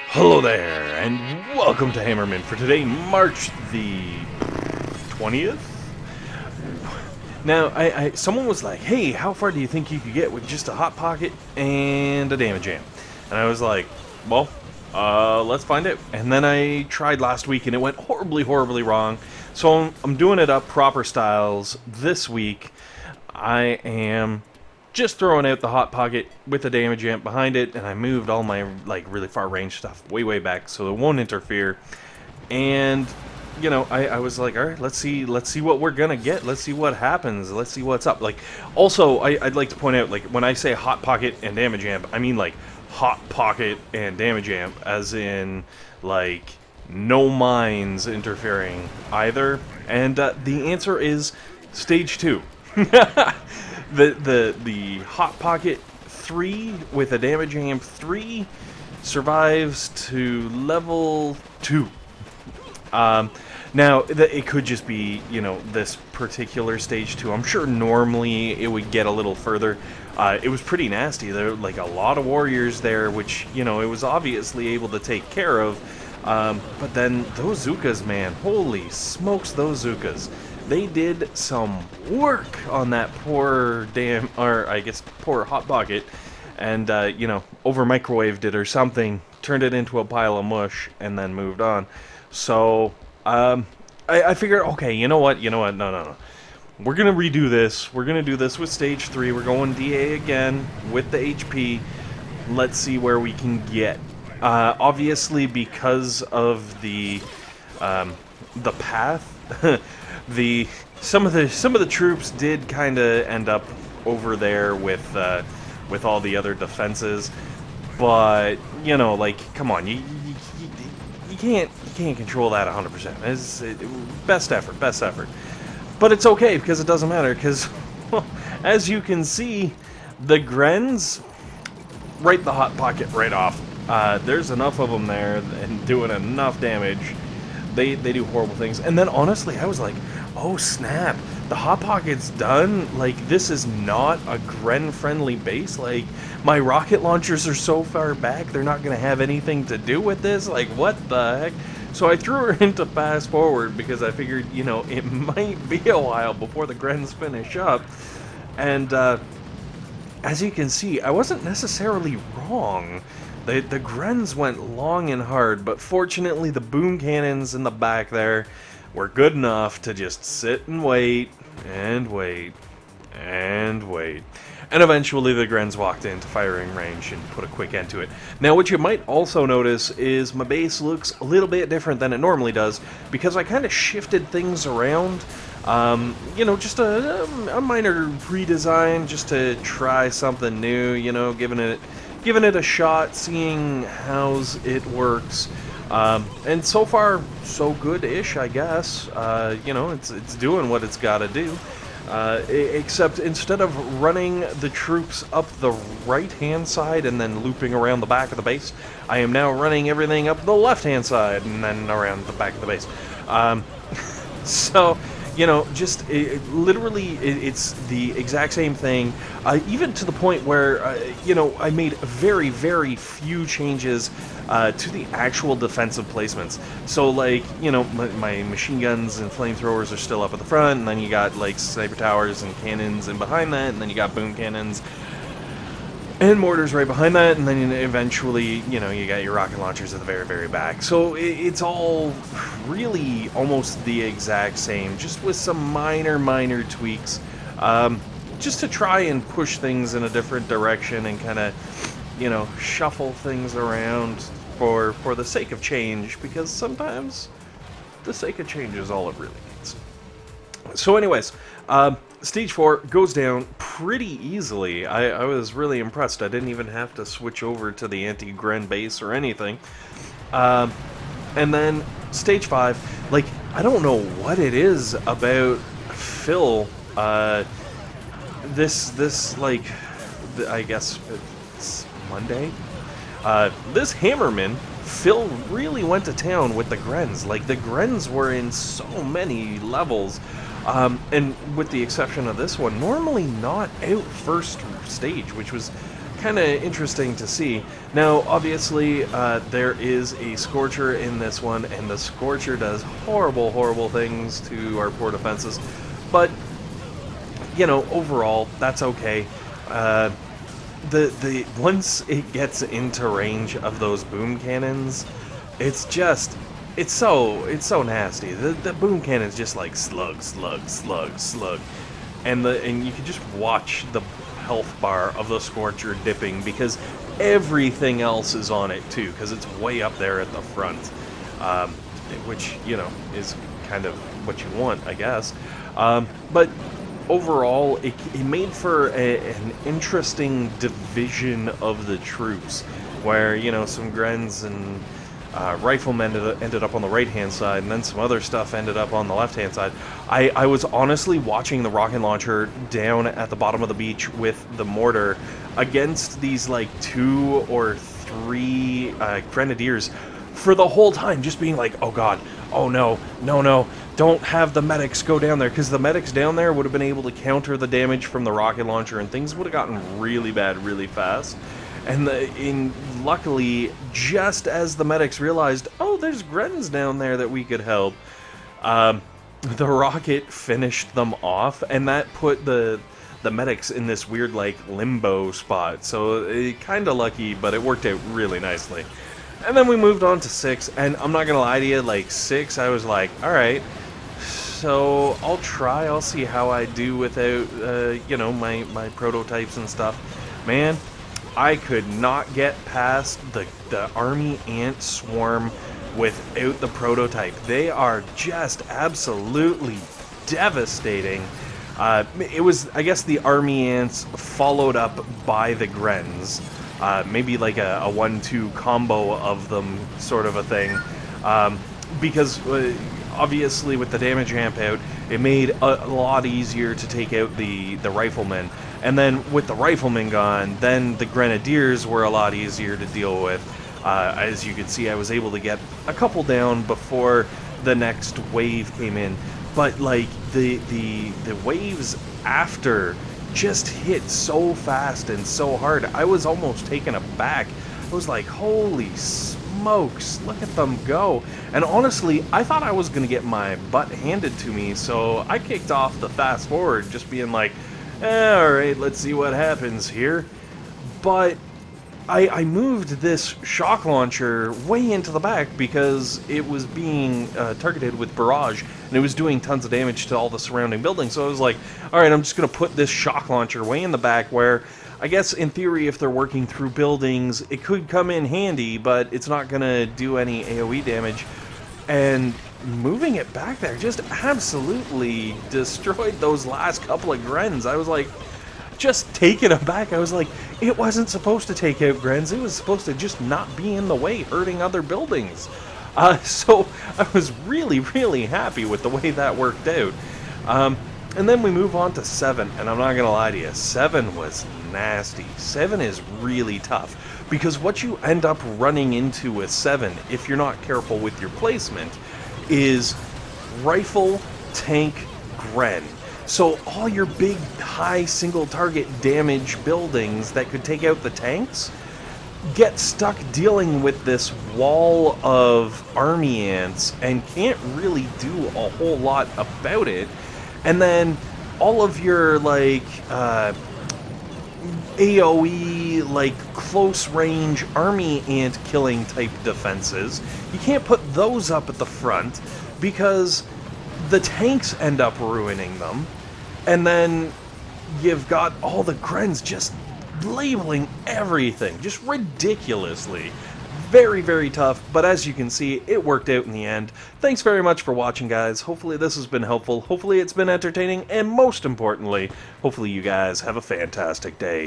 Hello there, and welcome to Hammerman for today, March the 20th? Now, someone was like, hey, how far do you think you could get with just a Hot Pocket and a Damage Amp? And I was like, well, let's find it. And then I tried last week, and it went horribly, horribly wrong. So I'm doing it up proper styles this week. I am just throwing out the Hot Pocket with the Damage Amp behind it, and I moved all my really far range stuff way back so it won't interfere. And you know, I was like, all right, let's see what we're gonna get. Let's see what happens. Let's see what's up. Like, also, I'd like to point out, like, when I say Hot Pocket and Damage Amp, I mean like Hot Pocket and Damage Amp, as in like no mines interfering either. And the answer is stage 2. The Hot Pocket 3 with a Damage Amp 3 survives to level 2. Now, it could just be, you know, this particular stage 2. I'm sure normally it would get a little further. It was pretty nasty. There were, like, a lot of warriors there, which, you know, it was obviously able to take care of. But then those Zookas, man, holy smokes, those Zookas. They did some work on that poor poor Hot Pocket, and, you know, over microwaved it or something, turned it into a pile of mush, and then moved on. So, I figured, okay, you know what, no. We're gonna redo this. We're gonna do this with stage 3. We're going DA again with the HP. Let's see where we can get. Obviously, because of the path, some of the troops did kind of end up over there with all the other defenses, but you know, like, come on, you can't control that 100%. It's best effort, but it's okay because it doesn't matter because, well, as you can see, the Grens write the Hot Pocket right off. There's enough of them there and doing enough damage. They do horrible things. And then honestly, I was like, oh snap, the Hot Pocket's done? Like, this is not a Gren-friendly base? Like, my rocket launchers are so far back, they're not going to have anything to do with this? Like, what the heck? So I threw her into fast forward because I figured, you know, it might be a while before the Grens finish up. And as you can see, I wasn't necessarily wrong. The Grens went long and hard, but fortunately the boom cannons in the back there were good enough to just sit and wait, and wait, and wait. And eventually the Grens walked into firing range and put a quick end to it. Now, what you might also notice is my base looks a little bit different than it normally does, because I kind of shifted things around. You know, just a minor redesign, just to try something new, you know, giving it a shot, seeing how it works. And so far, so good-ish, I guess. You know, it's doing what it's got to do. Except instead of running the troops up the right-hand side and then looping around the back of the base, I am now running everything up the left-hand side and then around the back of the base. So, you know, just literally, it's the exact same thing, even to the point where, you know, I made very, very few changes to the actual defensive placements. So, like, you know, my machine guns and flamethrowers are still up at the front, and then you got, like, sniper towers and cannons in behind that, and then you got boom cannons and mortars right behind that, and then eventually, you know, you got your rocket launchers at the very, very back. So it's all really almost the exact same, just with some minor tweaks, just to try and push things in a different direction and kind of, you know, shuffle things around for the sake of change, because sometimes the sake of change is all it really needs. So anyways, Stage 4 goes down pretty easily. I was really impressed. I didn't even have to switch over to the anti-Gren base or anything. And then Stage 5, like, I don't know what it is about Phil. This like, I guess it's Monday. This Hammerman, Phil really went to town with the Grens. Like, the Grens were in so many levels. And with the exception of this one, normally not out first stage, which was kind of interesting to see. Now, obviously, there is a Scorcher in this one, and the Scorcher does horrible, horrible things to our poor defenses. But, you know, overall, that's okay. The once it gets into range of those boom cannons, it's so nasty. The boom cannon's just like slug, slug, slug, slug, and you can just watch the health bar of the Scorcher dipping because everything else is on it too, because it's way up there at the front, which, you know, is kind of what you want, I guess. But overall, it made for an interesting division of the troops, where, you know, some Grens and Riflemen ended up on the right-hand side, and then some other stuff ended up on the left-hand side. I was honestly watching the rocket launcher down at the bottom of the beach with the mortar against these, like, 2 or 3 grenadiers for the whole time, just being like, oh god, oh no, no, no, don't have the medics go down there, because the medics down there would have been able to counter the damage from the rocket launcher, and things would have gotten really bad really fast. And luckily, just as the medics realized, oh, there's Grens down there that we could help, the rocket finished them off, and that put the medics in this weird, like, limbo spot. So, kind of lucky, but it worked out really nicely. And then we moved on to 6, and I'm not gonna lie to you, like, 6, I was like, alright, so I'll see how I do without, you know, my prototypes and stuff. Man, I could not get past the army ant swarm without the prototype. They are just absolutely devastating. It was, I guess, the army ants followed up by the Grens. Maybe like a 1-2 combo of them, sort of a thing. Because obviously with the damage amp out, it made a lot easier to take out the Riflemen. And then with the Riflemen gone, then the Grenadiers were a lot easier to deal with. As you can see, I was able to get a couple down before the next wave came in. But like the waves after just hit so fast and so hard, I was almost taken aback. I was like, holy smokes, look at them go. And honestly, I thought I was going to get my butt handed to me, so I kicked off the fast forward, just being like, alright, let's see what happens here. But I moved this shock launcher way into the back because it was being targeted with Barrage, and it was doing tons of damage to all the surrounding buildings. So I was like, alright, I'm just going to put this shock launcher way in the back where, I guess in theory, if they're working through buildings, it could come in handy, but it's not going to do any AoE damage. And moving it back there just absolutely destroyed those last couple of Grens. I was like, just taken aback. I was like, it wasn't supposed to take out Grens. It was supposed to just not be in the way, hurting other buildings. So I was really, really happy with the way that worked out. And then we move on to 7, and I'm not going to lie to you, 7 was nasty. 7 is really tough, because what you end up running into with 7, if you're not careful with your placement, is rifle, tank, Gren. So all your big, high single-target damage buildings that could take out the tanks get stuck dealing with this wall of army ants and can't really do a whole lot about it. And then all of your, like, AoE, like, close-range army ant killing type defenses, you can't put those up at the front because the tanks end up ruining them. And then you've got all the Grens just labeling everything, just ridiculously. Very, very tough, but as you can see, it worked out in the end. Thanks very much for watching, guys. Hopefully this has been helpful, hopefully it's been entertaining, and most importantly, hopefully you guys have a fantastic day.